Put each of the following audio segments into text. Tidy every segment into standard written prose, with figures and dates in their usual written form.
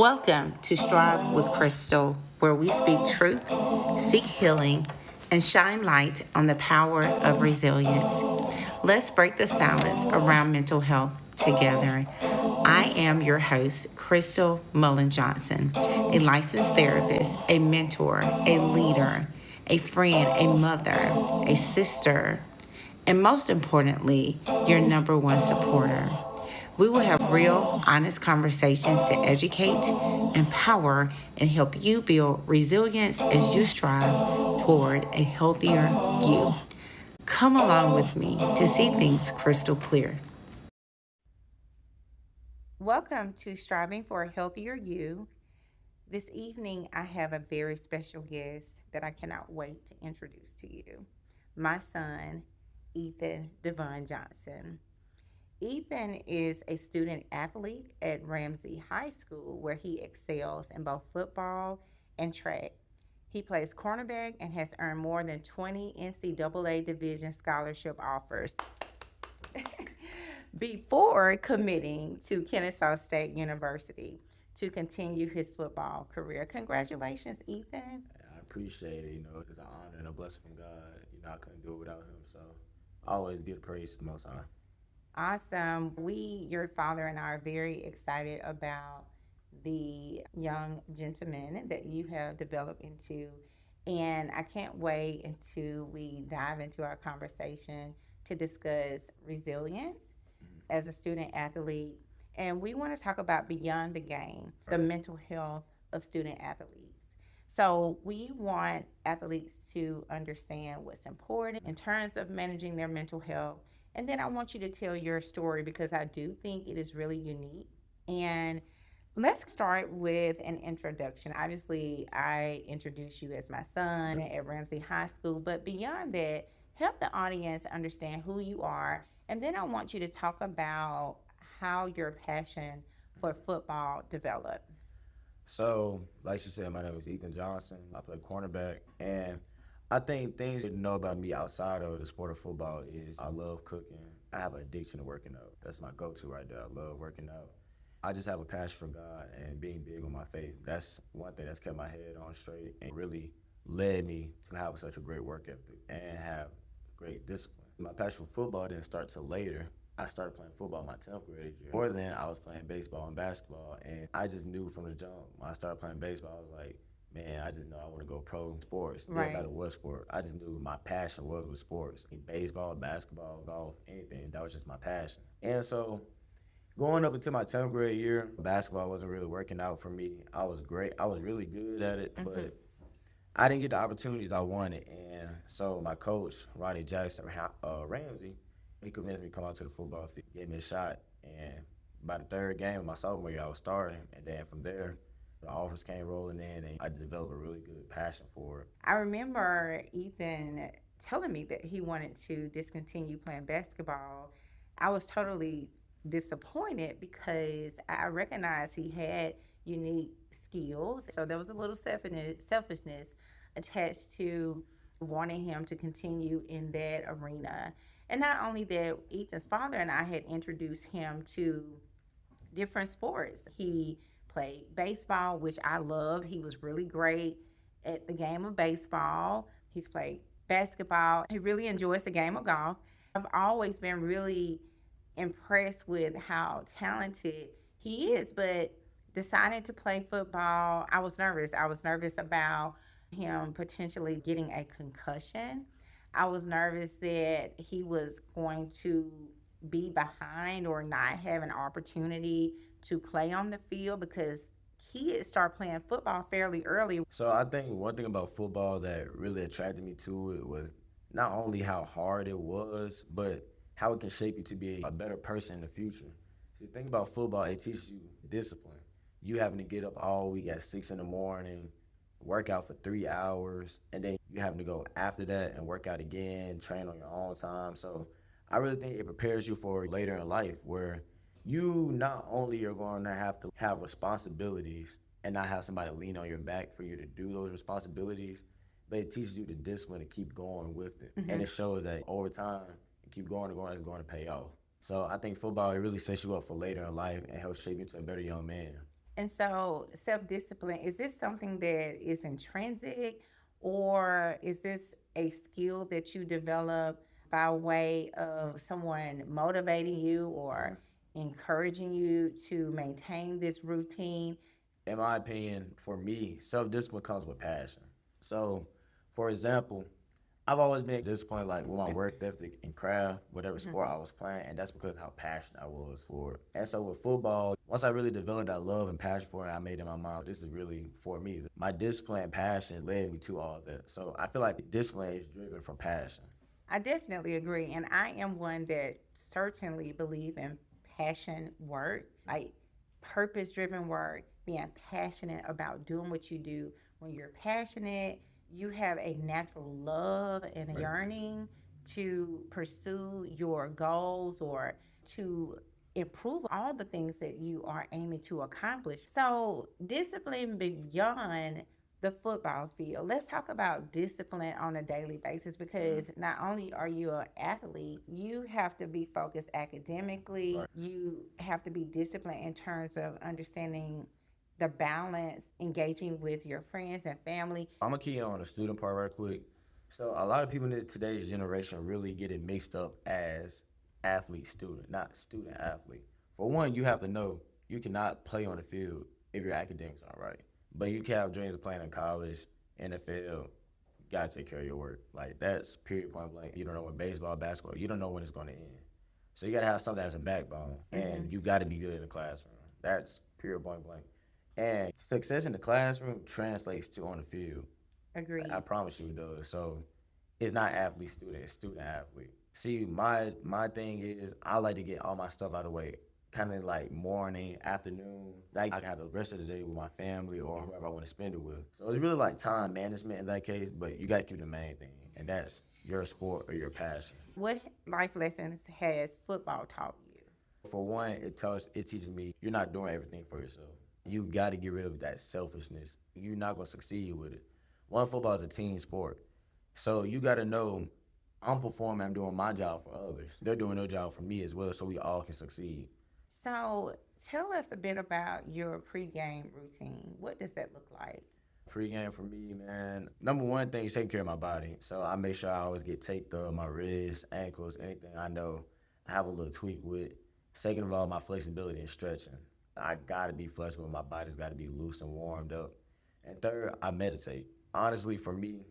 Welcome to Strive with Crystal, where we speak truth, seek healing, and shine light on the power of resilience. Let's break the silence around mental health together. I am your host, Crystal Mullen Johnson, a licensed therapist, a mentor, a leader, a friend, a mother, a sister, and most importantly, your number one supporter. We will have real, honest conversations to educate, empower, and help you build resilience as you strive toward a healthier you. Come along with me to see things crystal clear. Welcome to Striving for a Healthier You. This evening, I have a very special guest that I cannot wait to introduce to you. My son, Ethan Devon Johnson. Ethan is a student athlete at Ramsay High School where he excels in both football and track. He plays cornerback and has earned more than 20 NCAA Division scholarship offers before committing to Kennesaw State University to continue his football career. Congratulations, Ethan. I appreciate it. It's an honor and a blessing from God. I couldn't do it without Him. So I always give praise to the Most High. Awesome. Your father and I are very excited about the young gentleman that you have developed into. And I can't wait until we dive into our conversation to discuss resilience as a student athlete. And we want to talk about beyond the game, the mental health of student athletes. So we want athletes to understand what's important in terms of managing their mental health. And then I want you to tell your story because I do think it is really unique. And let's start with an introduction. Obviously, I introduced you as my son at Ramsay High School, but beyond that, help the audience understand who you are. And then I want you to talk about how your passion for football developed. So, like you said, my name is Ethan Johnson. I play cornerback. And I think things you know about me outside of the sport of football is I love cooking. I have an addiction to working out. That's my go-to right there. I love working out. I just have a passion for God and being big on my faith. That's one thing that's kept my head on straight and really led me to have such a great work ethic and have great discipline. My passion for football didn't start till later. I started playing football my 10th grade year. Before then, I was playing baseball and basketball, and I just knew from the jump. When I started playing baseball, I was like, man, I just know I want to go pro sports. It didn't Right. matter what sport. I just knew my passion was with sports. Baseball, basketball, golf, anything. That was just my passion. And so going up into my 10th grade year, basketball wasn't really working out for me. I was great. I was really good at it, but I didn't get the opportunities I wanted. And so my coach, Ronnie Jackson Ramsey, he convinced me to come out to the football field, gave me a shot. And by the third game of my sophomore year, I was starting. And then from there, the offers came rolling in, and I developed a really good passion for it. I remember Ethan telling me that he wanted to discontinue playing basketball. I was totally disappointed because I recognized he had unique skills. So there was a little selfishness attached to wanting him to continue in that arena. And not only that, Ethan's father and I had introduced him to different sports. He played baseball, which I loved. He was really great at the game of baseball. He's played basketball. He really enjoys the game of golf. I've always been really impressed with how talented he is, but decided to play football, I was nervous. I was nervous about him potentially getting a concussion. I was nervous that he was going to be behind or not have an opportunity to play on the field because kids start playing football fairly early. So I think one thing about football that really attracted me to it was not only how hard it was, but how it can shape you to be a better person in the future. See, the thing about football, it teaches you discipline. You having to get up all week at 6 in the morning, work out for 3 hours, and then you having to go after that and work out again, train on your own time. So I really think it prepares you for later in life where you not only are going to have responsibilities and not have somebody lean on your back for you to do those responsibilities, but it teaches you the discipline to keep going with it. And it shows that over time, you keep going and going, it's going to pay off. So I think football, it really sets you up for later in life and helps shape you into a better young man. And so, self discipline, is this something that is intrinsic, or is this a skill that you develop by way of someone motivating you or encouraging you to maintain this routine? In my opinion, for me, self discipline comes with passion. So, for example, I've always been disciplined, like with my work ethic and craft, whatever sport I was playing, and that's because of how passionate I was for it. And so with football, once I really developed that love and passion for it, I made in my mind, this is really for me. My discipline and passion led me to all of that. So I feel like discipline is driven from passion. I definitely agree. And I am one that certainly believe in passion work, like purpose driven work, being passionate about doing what you do. When you're passionate, you have a natural love and a Right. yearning to pursue your goals or to improve all the things that you are aiming to accomplish. So, discipline beyond the football field. Let's talk about discipline on a daily basis, because not only are you an athlete, you have to be focused academically, Right. you have to be disciplined in terms of understanding the balance, engaging with your friends and family. I'm gonna key on the student part right quick. So a lot of people in today's generation really get it mixed up as athlete student, not student athlete. For one, you have to know you cannot play on the field if your academics aren't right. But you can have dreams of playing in college, NFL. You gotta take care of your work. Like that's period point blank. You don't know when baseball, basketball, you don't know when it's gonna end. So you gotta have something that's a backbone, Mm-hmm. and you gotta be good in the classroom. That's period point blank. And success in the classroom translates to on the field. I Agreed. promise you it does. So it's not athlete student, it's student athlete. See, my thing is I like to get all my stuff out of the way. Kind of like morning, afternoon. Like I can have the rest of the day with my family or whoever I want to spend it with. So it's really like time management in that case, but you gotta keep the main thing. And that's your sport or your passion. What life lessons has football taught you? For one, it teaches me you're not doing everything for yourself. You got to get rid of that selfishness. You're not gonna succeed with it. One, football is a team sport, so you got to know I'm performing. I'm doing my job for others. They're doing their job for me as well, so we all can succeed. So, tell us a bit about your pregame routine. What does that look like? Pre-game for me, man. Number one thing is taking care of my body. So I make sure I always get taped up, my wrists, ankles, anything I know I have a little tweak with. Second of all, my flexibility and stretching. I gotta be flexible. My body's gotta be loose and warmed up. And third, I meditate. Honestly, for me,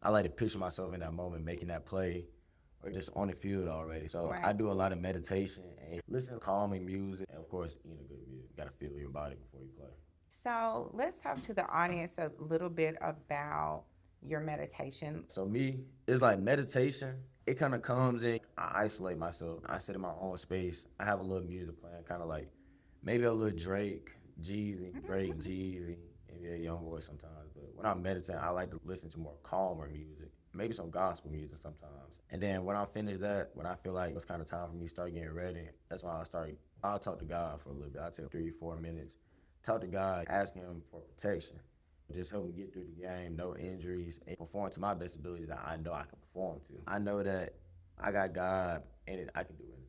I like to picture myself in that moment, making that play, or just on the field already. So I Right. do a lot of meditation and listen to calming music, and of course, eating good music. You gotta feel your body before you play. So, let's talk to the audience a little bit about your meditation. So me, it's like meditation. It kind of comes in. I isolate myself. I sit in my own space. I have a little music playing, kind of like maybe a little Drake, Jeezy, maybe a young voice sometimes. But when I'm meditating, I like to listen to more calmer music, maybe some gospel music sometimes. And then when I finish that, when I feel like it's kind of time for me to start getting ready, that's when I start. I'll talk to God for a little bit. I'll take 3, 4 minutes, talk to God, ask Him for protection. Just help me get through the game, no injuries, and perform to my best abilities that I know I can perform to. I know that I got God and it, I can do anything.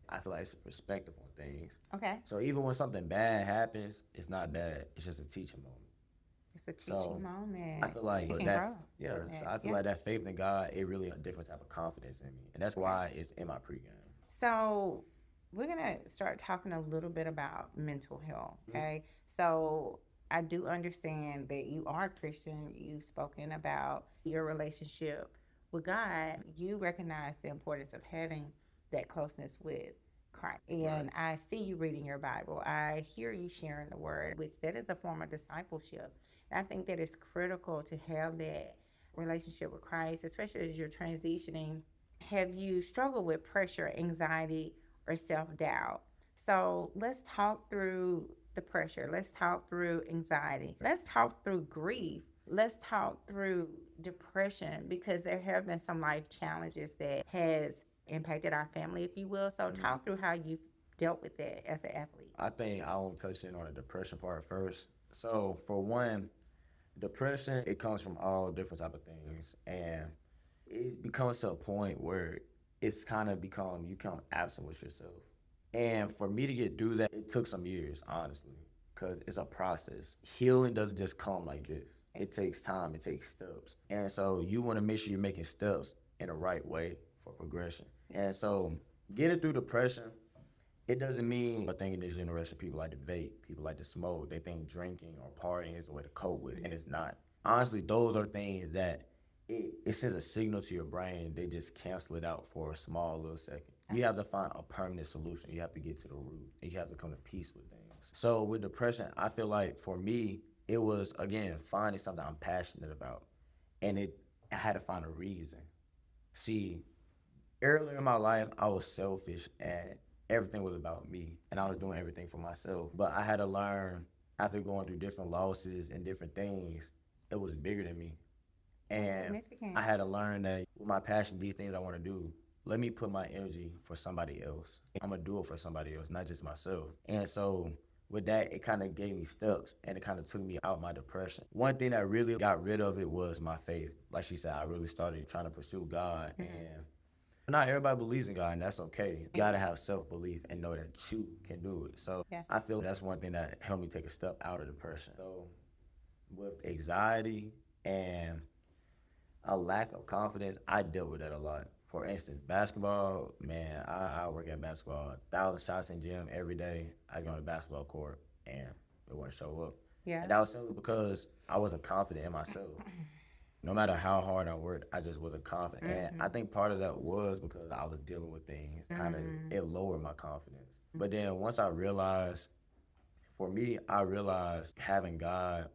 I feel like it's a perspective on things. Okay. So even when something bad happens, it's not bad. It's just a teaching moment. It's a teaching So I moment. feel like You can that, grow yeah. from So that. I feel Yeah. like that faith in God, it really a different type of confidence in me, and that's Okay. why it's in my pregame. So, we're going to start talking a little bit about mental health. Okay. So, I do understand that you are a Christian. You've spoken about your relationship with God. You recognize the importance of having that closeness with Christ. Right. And I see you reading your Bible. I hear you sharing the word, which that is a form of discipleship. And I think that it's critical to have that relationship with Christ, especially as you're transitioning. Have you struggled with pressure, anxiety, or self doubt? So let's talk through the pressure. Let's talk through anxiety. Let's talk through grief. Let's talk through depression, because there have been some life challenges that has impacted our family, if you will. So talk through how you've dealt with that as an athlete. I think I will touch in on the depression part first. So for one, depression it comes from all different type of things, and it becomes to a point where it's kind of become you become absent with yourself. And for me to get through that, it took some years, honestly. because it's a process. Healing doesn't just come like this. It takes time, it takes steps. And so you want to make sure you're making steps in the right way for progression. And so getting through depression, it doesn't mean I think in this generation people like to vape, people like to smoke. They think drinking or partying is a way to cope with it, and it's not. Honestly, those are things that it sends a signal to your brain. They just cancel it out for a small little second. You have to find a permanent solution. You have to get to the root, and you have to come to peace with things. So with depression, I feel like for me, it was again finding something I'm passionate about, and I had to find a reason. See, earlier in my life, I was selfish and everything was about me, and I was doing everything for myself. But I had to learn after going through different losses and different things, it was bigger than me. That's And significant. I had to learn that with my passion, these things I want to do, let me put my energy for somebody else. I'm going to do it for somebody else, not just myself. And so with that, it kind of gave me steps and it kind of took me out of my depression. One thing that really got rid of it was my faith. Like she said, I really started trying to pursue God. And not everybody believes in God, and that's okay. You gotta have self belief and know that you can do it. So Yeah. I feel that's one thing that helped me take a step out of depression. So with anxiety and a lack of confidence, I dealt with that a lot. For instance, basketball, man, I work at basketball, 1,000 shots in gym every day. I go on the basketball court and it wouldn't show up. Yeah. And that was simply because I wasn't confident in myself. No matter how hard I worked, I just wasn't confident. And I think part of that was because I was dealing with things, kind of, it lowered my confidence. But then once I realized, for me, I realized having God,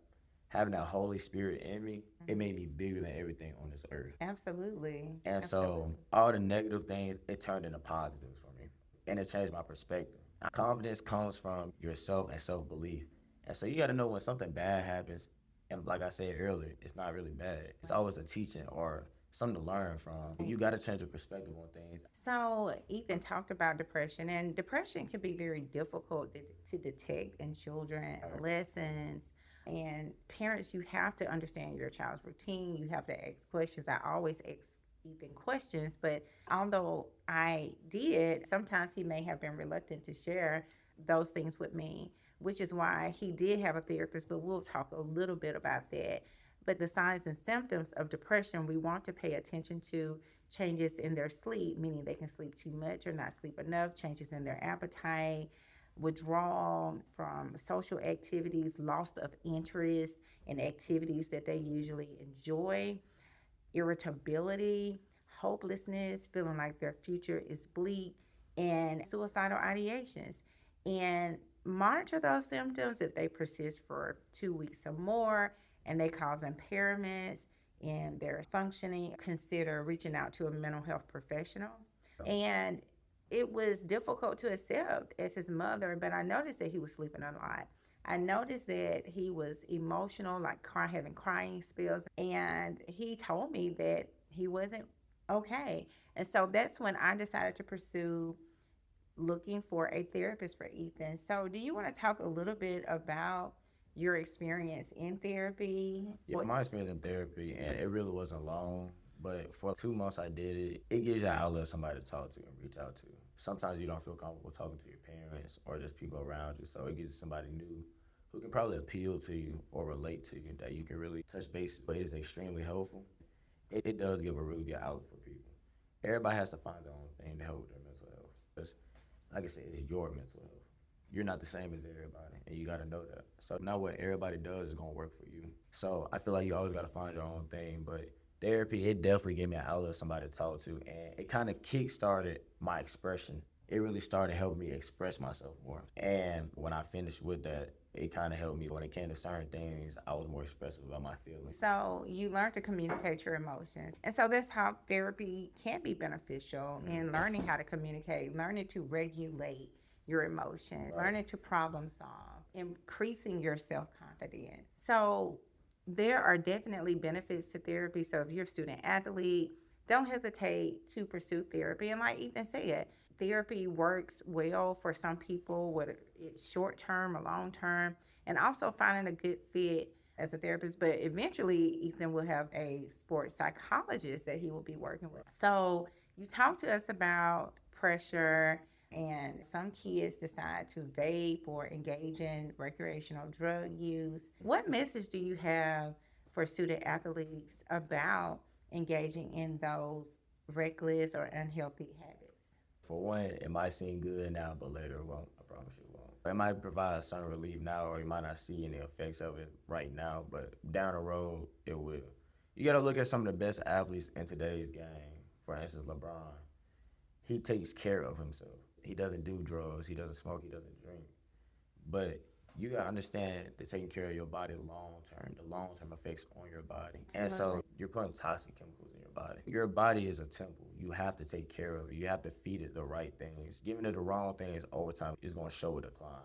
having that Holy Spirit in me, it made me bigger than everything on this earth. Absolutely. And Absolutely. so all the negative things, it turned into positives for me. And it changed my perspective. Confidence comes from yourself and self belief. And so you got to know when something bad happens, and like I said earlier, it's not really bad. It's always a teaching or something to learn from. You got to change your perspective on things. So, Ethan talked about depression, and depression can be very difficult to detect in children, adolescents, and parents. You have to understand your child's routine. You have to ask questions. I always ask Ethan questions, but although I did, sometimes he may have been reluctant to share those things with me, which is why he did have a therapist, but we'll talk a little bit about that. But the signs and symptoms of depression, we want to pay attention to changes in their sleep, meaning they can sleep too much or not sleep enough, changes in their appetite, withdrawal from social activities, loss of interest in activities that they usually enjoy, irritability, hopelessness, feeling like their future is bleak, and suicidal ideations. And monitor those symptoms if they persist for 2 weeks or more and they cause impairments in their functioning. Consider reaching out to a mental health professional. And it was difficult to accept as his mother, but I noticed that he was sleeping a lot. I noticed that he was emotional, like having crying spells, and he told me that he wasn't okay. And so that's when I decided to pursue looking for a therapist for Ethan. So, do you want to talk a little bit about your experience in therapy? Yeah, my experience in therapy, and it really wasn't long, but for 2 months I did it. It gives you an outlet, somebody to talk to and reach out to. Sometimes you don't feel comfortable talking to your parents or just people around you, so it gives you somebody new who can probably appeal to you or relate to you that you can really touch base. But it is extremely helpful. It does give a really good outlet for people. Everybody has to find their own thing to help with their mental health. Because, like I said, it's your mental health. You're not the same as everybody, and you got to know that. So not what everybody does is going to work for you. So I feel like you always got to find your own thing. But therapy, it definitely gave me an outlet, somebody to talk to, and it kind of kick-started my expression. It really started helping me express myself more. And when I finished with that, it kind of helped me when it came to certain things. I was more expressive about my feelings. So you learn to communicate your emotions. And so that's how therapy can be beneficial in learning how to communicate, learning to regulate your emotions, learning to problem solve, increasing your self confidence. So there are definitely benefits to therapy. So if you're a student athlete, don't hesitate to pursue therapy. And like Ethan said, therapy works well for some people, whether it's short term or long term, and also finding a good fit as a therapist. But eventually, Ethan will have a sports psychologist that he will be working with. So, you talked to us about pressure, And some kids decide to vape or engage in recreational drug use. What message do you have for student athletes about engaging in those reckless or unhealthy habits? For one, it might seem good now, but later it won't. I promise you it won't. It might provide some relief now, or you might not see any effects of it right now, but down the road, it will. You got to look at some of the best athletes in today's game. For instance, LeBron. He takes care of himself. He doesn't do drugs. He doesn't smoke. He doesn't drink. But you gotta understand that taking care of your body the long term effects on your body. And Absolutely. so you're putting toxic chemicals in your body. Your body is a temple. You have to take care of it. You have to feed it the right things. Giving it the wrong things over time is gonna show a decline.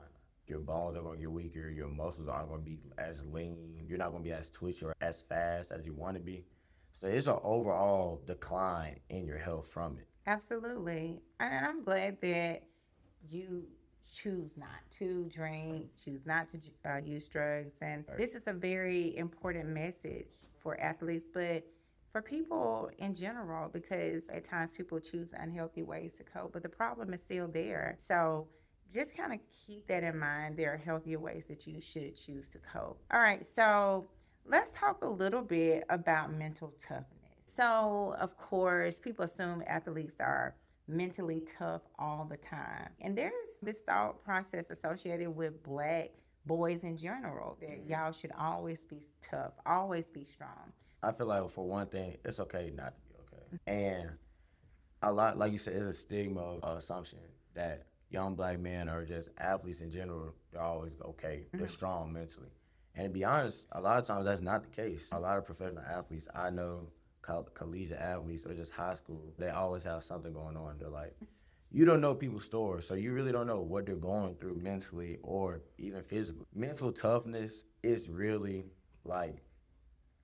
Your bones are gonna get weaker. Your muscles aren't gonna be as lean. You're not gonna be as twitchy or as fast as you want to be. So it's an overall decline in your health from it. Absolutely. And I'm glad that you choose not to drink, choose not to use drugs. And this is a very important message for athletes, but for people in general, because at times people choose unhealthy ways to cope, but the problem is still there. So just kind of keep that in mind. There are healthier ways that you should choose to cope. All right, so let's talk a little bit about mental toughness. So, of course, people assume athletes are mentally tough all the time. And there's this thought process associated with black boys in general that y'all should always be tough, always be strong. I feel like for one thing, it's okay not to be okay. And a lot, like you said, is a stigma of assumption that young black men or just athletes in general, they're always okay. They're strong mentally. And to be honest, a lot of times that's not the case. A lot of professional athletes I know, collegiate athletes or just high school, they always have something going on in their life. You don't know people's stories, so you really don't know what they're going through mentally or even physically. Mental toughness is really like,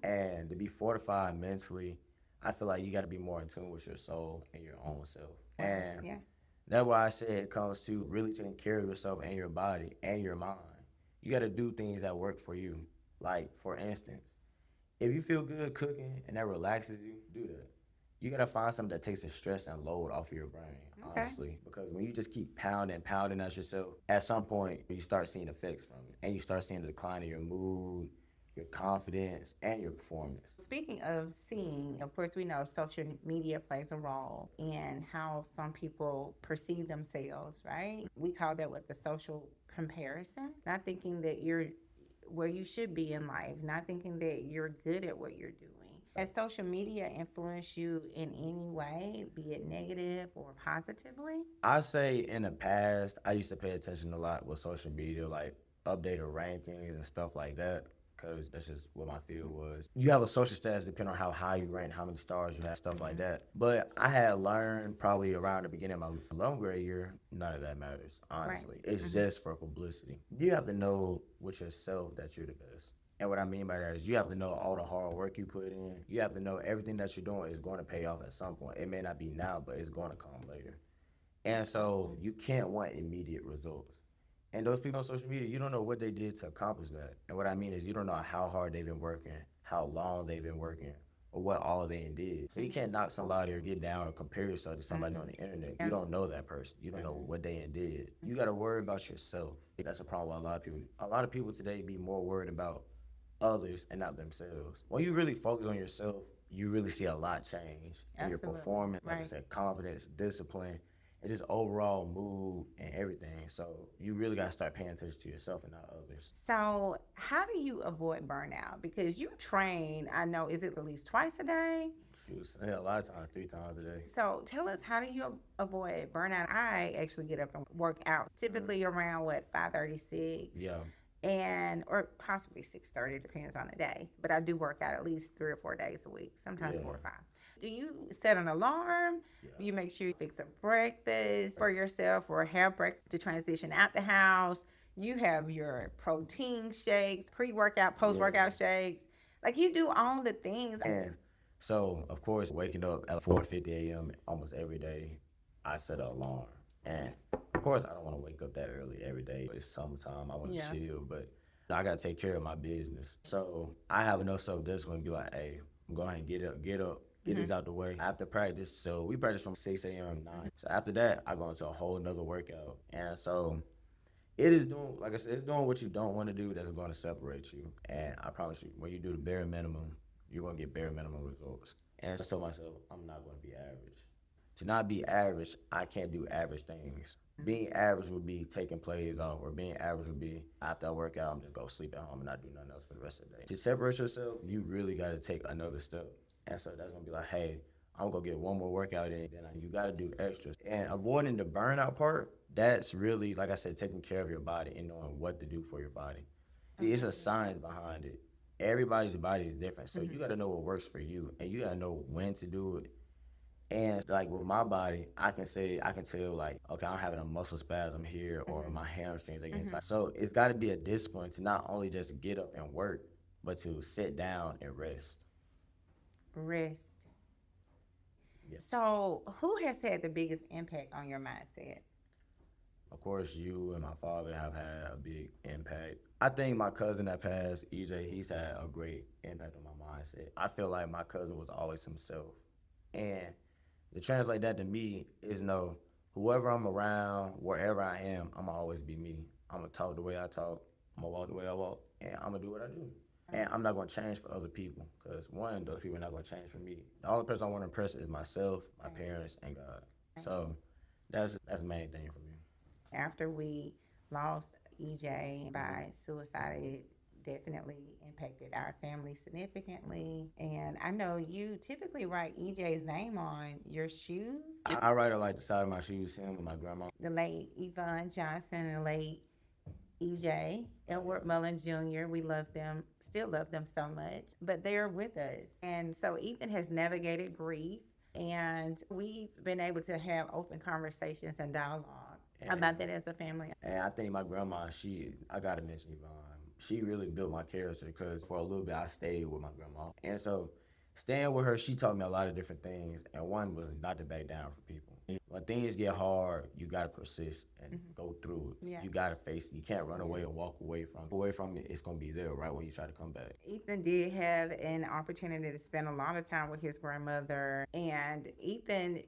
and to be fortified mentally, I feel like you got to be more in tune with your soul and your own self. Wow. And Yeah. that's why I say it comes to really taking care of yourself and your body and your mind. You got to do things that work for you. Like, for instance, if you feel good cooking and that relaxes you, do that. You gotta find something that takes the stress and load off of your brain, Okay. honestly. Because when you just keep pounding at yourself, at some point you start seeing effects from it. And you start seeing the decline in your mood, your confidence, and your performance. Speaking of seeing, of course, we know social media plays a role in how some people perceive themselves, right? We call that what the social comparison. Not thinking that you're where you should be in life, not thinking that you're good at what you're doing. Has social media influenced you in any way, be it negative or positively? I say in the past, I used to pay attention a lot with social media, like updated rankings and stuff like that, because that's just what my field was. You have a social status depending on how high you rank, how many stars you have, stuff like that. But I had learned probably around the beginning of my 11th grade year, none of that matters, Right. honestly. It's just for publicity. You have to know with yourself that you're the best. And what I mean by that is you have to know all the hard work you put in. You have to know everything that you're doing is going to pay off at some point. It may not be now, but it's going to come later. And so you can't want immediate results. And those people on social media, you don't know what they did to accomplish that. And what I mean is you don't know how hard they've been working, how long they've been working, or what all they did. So you can't knock somebody or get down or compare yourself to somebody on the internet. You don't know that person. You don't know what they did. You got to worry about yourself. That's a problem with a lot of people. A lot of people today be more worried about others and not themselves. When you really focus on yourself, you really see a lot change in your Absolutely. performance, like I Right. said, confidence, discipline, and just overall mood and everything. So you really gotta start paying attention to yourself and not others. So, how do you avoid burnout? Because you train, I know, is it at least twice a day? Shoot, yeah, a lot of times, 3 times a day. So, tell us, how do you avoid burnout? I actually get up and work out, typically around what, 5:36, Yeah, and or possibly 6:30, depends on the day. But I do work out at least 3 or 4 days a week, sometimes yeah, 4 or 5. Do you set an alarm? yeah. Do you make sure you fix a breakfast for yourself or have breakfast to transition out the house? You have your protein shakes, pre-workout, Yeah. post-workout shakes. Like you do all the things. And so, of course, waking up at 4:50 a.m. almost every day, I set an alarm. And of course, I don't want to wake up that early every day. It's summertime. I want to Yeah. chill, but I got to take care of my business. So I have enough self discipline to be like, hey, I'm going to get up. get this out the way. After practice, so we practice from 6 a.m. to 9. So after that, I go into a whole nother workout. And so it is doing, like I said, it's doing what you don't want to do that's going to separate you. And I promise you, when you do the bare minimum, you're going to get bare minimum results. And I told myself, I'm not going to be average. To not be average, I can't do average things. Being average would be taking plays off, or being average would be after I work out, I'm just go sleep at home and not do nothing else for the rest of the day. To separate yourself, you really got to take another step. And so that's going to be like, hey, I'm going to get one more workout in, then you got to do extras. And avoiding the burnout part, that's really, like I said, taking care of your body and knowing what to do for your body. See, it's a science behind it. Everybody's body is different. So you got to know what works for you, and you got to know when to do it. And like with my body, I can tell like, okay, I'm having a muscle spasm here, or my hamstrings are getting tight. So it's got to be a discipline to not only just get up and work, but to sit down and rest. Rest. Yeah. So, who has had the biggest impact on your mindset? Of course, you and my father have had a big impact. I think my cousin that passed, EJ, he's had a great impact on my mindset. I feel like my cousin was always himself. And to translate that to me is no, whoever I'm around, wherever I am, I'm gonna always be me. I'm gonna talk the way I talk, I'm gonna walk the way I walk, and I'm gonna do what I do. And I'm not gonna change for other people, because one, those people are not gonna change for me. The only person I wanna impress is myself, my parents, and God. So that's the main thing for me. After we lost EJ by suicide, it definitely impacted our family significantly. And I know you typically write EJ's name on your shoes. I write it like the side of my shoes, him and my grandma. The late Yvonne Johnson and late EJ, Edward Mullen Jr., we love them, still love them so much, but they're with us. And so Ethan has navigated grief, and we've been able to have open conversations and dialogue about that as a family. And I think my grandma, I gotta mention Yvonne. She really built my character, because for a little bit I stayed with my grandma. And so staying with her, she taught me a lot of different things. And one was not to back down for people. When things get hard, you gotta persist and go through it. Yeah. You gotta face it. You can't run away or walk away from it. It's gonna be there right when you try to come back. Ethan did have an opportunity to spend a lot of time with his grandmother, and Ethan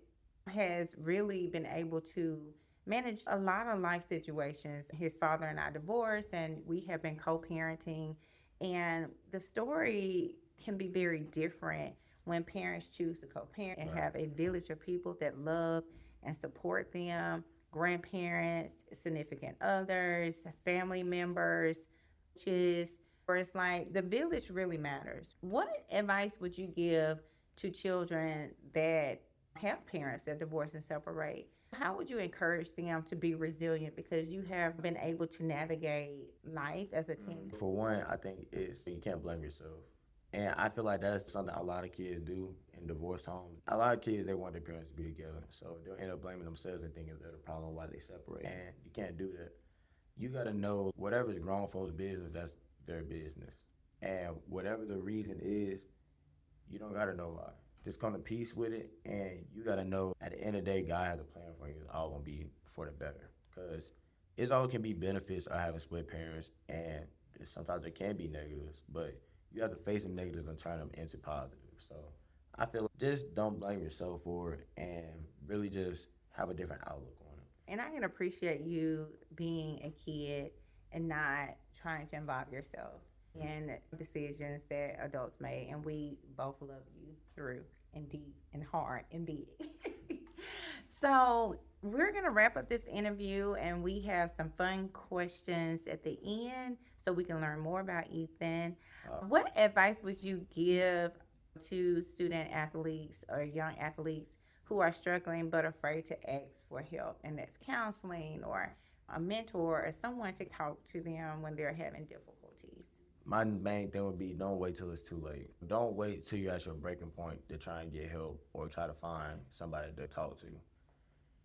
has really been able to manage a lot of life situations. His father and I divorced, and we have been co-parenting, and the story can be very different when parents choose to co-parent and have a village of people that love and support them, grandparents, significant others, family members, just where it's like the village really matters. What advice would you give to children that have parents that divorce and separate? How would you encourage them to be resilient, because you have been able to navigate life as a teen? For one, I think you can't blame yourself. And I feel like that's something a lot of kids do in divorced homes. A lot of kids, they want their parents to be together. So they'll end up blaming themselves and thinking they're the problem why they separate. And you can't do that. You got to know whatever's grown folks' business, that's their business. And whatever the reason is, you don't got to know why. Just come to peace with it. And you got to know at the end of the day, God has a plan for you. It's all going to be for the better. Because it's all can be benefits of having split parents. And sometimes there can be negatives. But you have to face them negatives and turn them into positives. So I feel like just don't blame yourself for it, and really just have a different outlook on it. And I can appreciate you being a kid and not trying to involve yourself in decisions that adults made. And we both love you through and deep and hard and big. So we're going to wrap up this interview, and we have some fun questions at the end so we can learn more about Ethan. What advice would you give to student athletes or young athletes who are struggling but afraid to ask for help? And that's counseling or a mentor or someone to talk to them when they're having difficulties. My main thing would be, don't wait till it's too late. Don't wait till you're at your breaking point to try and get help or try to find somebody to talk to.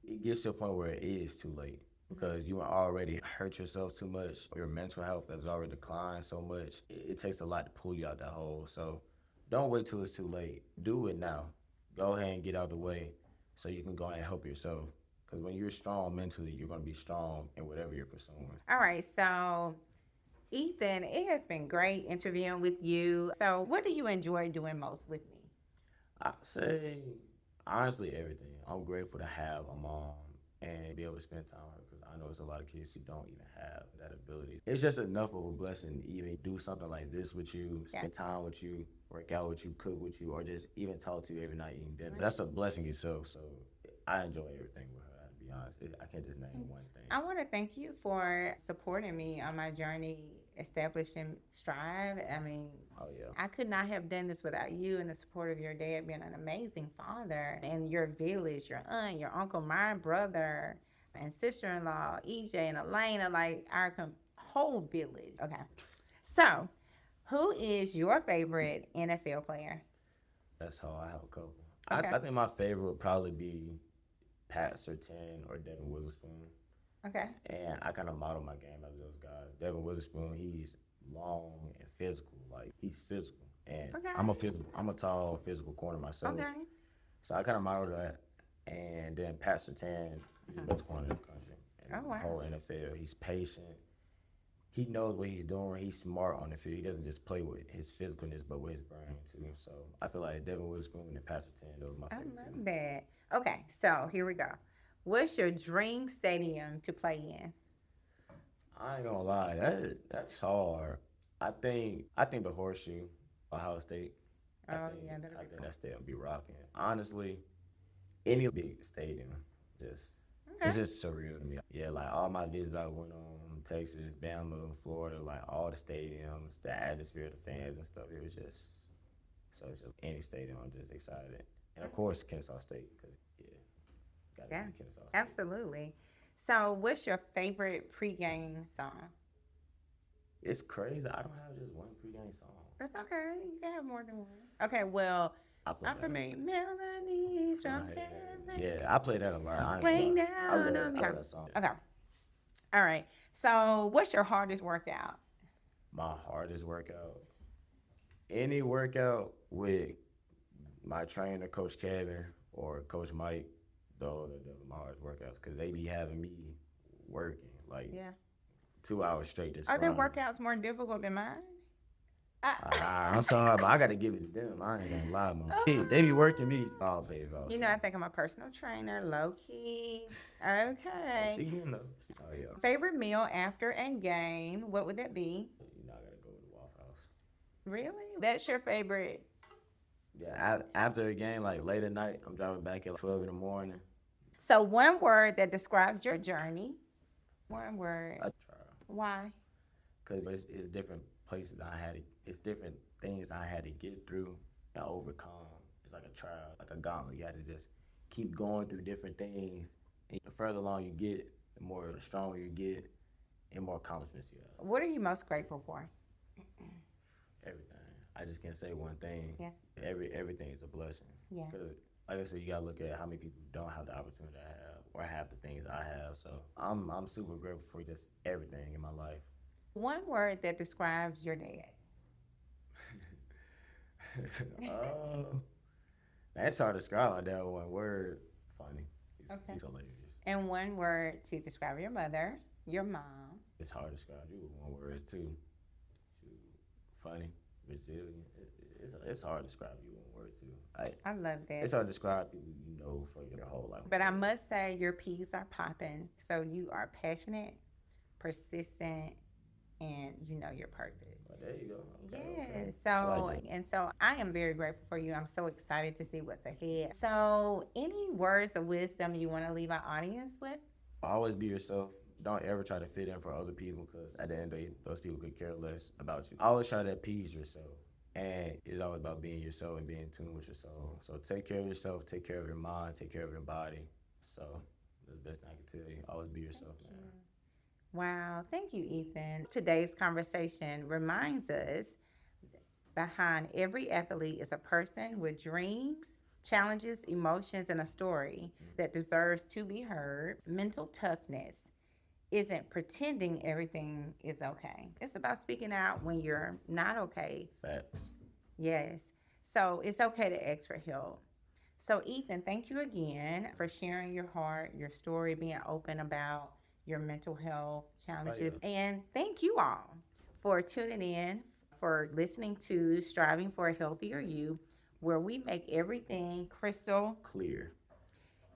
It gets to a point where it is too late, because you already hurt yourself too much. Your mental health has already declined so much. It takes a lot to pull you out that hole. So don't wait till it's too late. Do it now. Go ahead and get out the way so you can go ahead and help yourself. Because when you're strong mentally, you're going to be strong in whatever you're pursuing. All right, so Ethan, it has been great interviewing with you. So what do you enjoy doing most with me? I say honestly everything. I'm grateful to have a mom and be able to spend time with her because I know it's a lot of kids who don't even have that ability. It's just enough of a blessing to even do something like this with you, Yeah. spend time with you, work out with you, cook with you, or just even talk to you every night eating dinner. That's a blessing itself. So I enjoy everything with her. To be honest, I can't just name one thing. I want to thank you for supporting me on my journey establishing Strive. I mean, Oh yeah. I could not have done this without you and the support of your dad being an amazing father and your village, your aunt, your uncle, my brother, and sister in law, EJ and Elena, like our whole village. Okay. So, who is your favorite NFL player? That's how I have a couple. Okay. I think my favorite would probably be Pat Surtain or Devin Witherspoon. Okay. And I kind of model my game after those guys. Devin Witherspoon, he's long and physical. Like he's physical, and Okay. I'm a tall physical corner myself. Okay. So I kind of model that. And then Pat Surtain, he's the best corner in the country. And Oh, wow. the whole NFL, he's patient. He knows what he's doing. He's smart on the field. He doesn't just play with his physicalness, but with his brain too. So I feel like Devin Witherspoon and Pat Surtain, those are my I favorite love two. that. Okay, so here we go. What's your dream stadium to play in? I ain't gonna lie, that's hard. I think the horseshoe, Ohio State. I Oh, think yeah, that'll I be think cool. that stadium be rocking. Honestly, any big stadium, just it's Okay. just surreal to me. Yeah, like all my visits I went on, Texas, Bama, Florida, like all the stadiums, the atmosphere, the fans and stuff. It was just so it's just any stadium. I'm just excited, and of course Kennesaw State, because yeah, gotta Yeah, be Kennesaw State. absolutely. So, what's your favorite pregame song? It's crazy. I don't have just one pregame song. That's okay. You can have more than one. Okay, well, I play I'm that. familiar. Melodies from Right. heaven. Yeah, I play that a lot. I ain't gonna Rain lie. down on me. I love Okay. that song. Okay. All right. So, what's your hardest workout? My hardest workout. Any workout with my trainer, Coach Kevin or Coach Mike, those are my hardest workouts because they be having me working like Yeah. 2 hours straight just Are their grinding. workouts more difficult than mine? I, I'm sorry, but I got to give it to them. I ain't gonna lie, man. They be working me all day, you know, I think I'm a personal trainer, low key. She Okay. getting though. Oh yeah. Favorite meal after a game? What would that be? You know I gotta go to the Waffle House. Really? That's your favorite? Yeah, after a game, like late at night, I'm driving back at like 12 in the morning. So, one word that describes your journey. One word. I try. Why? Because it's different places I had to, it's different things I had to get through and overcome. It's like a trial, like a gauntlet. You had to just keep going through different things. And the further along you get, the more stronger you get and more accomplishments you have. What are you most grateful for? Everything. I just can't say one thing. Yeah. Everything is a blessing. Yeah. Because, like I said, you gotta look at how many people don't have the opportunity I have or have the things I have. So I'm super grateful for just everything in my life. One word that describes your dad. uh, that's hard to describe like that one word. Funny. Okay. He's hilarious. And one word to describe your mother, your mom. It's hard to describe you with one word too. Funny, resilient. It's hard to describe you with one word too. I love It's that. hard to describe people you know for your whole life. But I must say, your peas are popping. So you are passionate, persistent, and you know your purpose. But there you go. Okay, Yeah. okay. So I like that. and so I am very grateful for you. I'm so excited to see what's ahead. So any words of wisdom you want to leave our audience with? Always be yourself. Don't ever try to fit in for other people because at the end of the day, those people could care less about you. Always try to appease yourself. And it's always about being yourself and being in tune with your soul. So take care of yourself, take care of your mind, take care of your body. So that's the best thing I can tell you. Always be yourself, man. Wow. Thank you, Ethan. Today's conversation reminds us behind every athlete is a person with dreams, challenges, emotions, and a story that deserves to be heard. Mental toughness isn't pretending everything is okay. It's about speaking out when you're not okay. Facts. Yes. So it's okay to ask for help. So, Ethan, thank you again for sharing your heart, your story, being open about your mental health challenges. yeah. And thank you all for tuning in, for listening to Striving for a Healthier You. where we make everything crystal. Clear.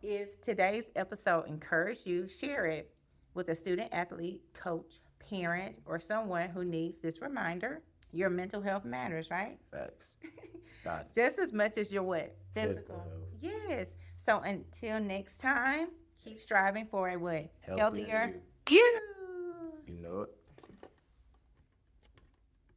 If today's episode encouraged you, share it with a student athlete, coach, parent, or someone who needs this reminder. Your mental health matters, right? Facts. Got it. Just as much as your what? Physical Physical. health. Yes. So until next time, keep striving for a what? Healthier Healthier you. You know it.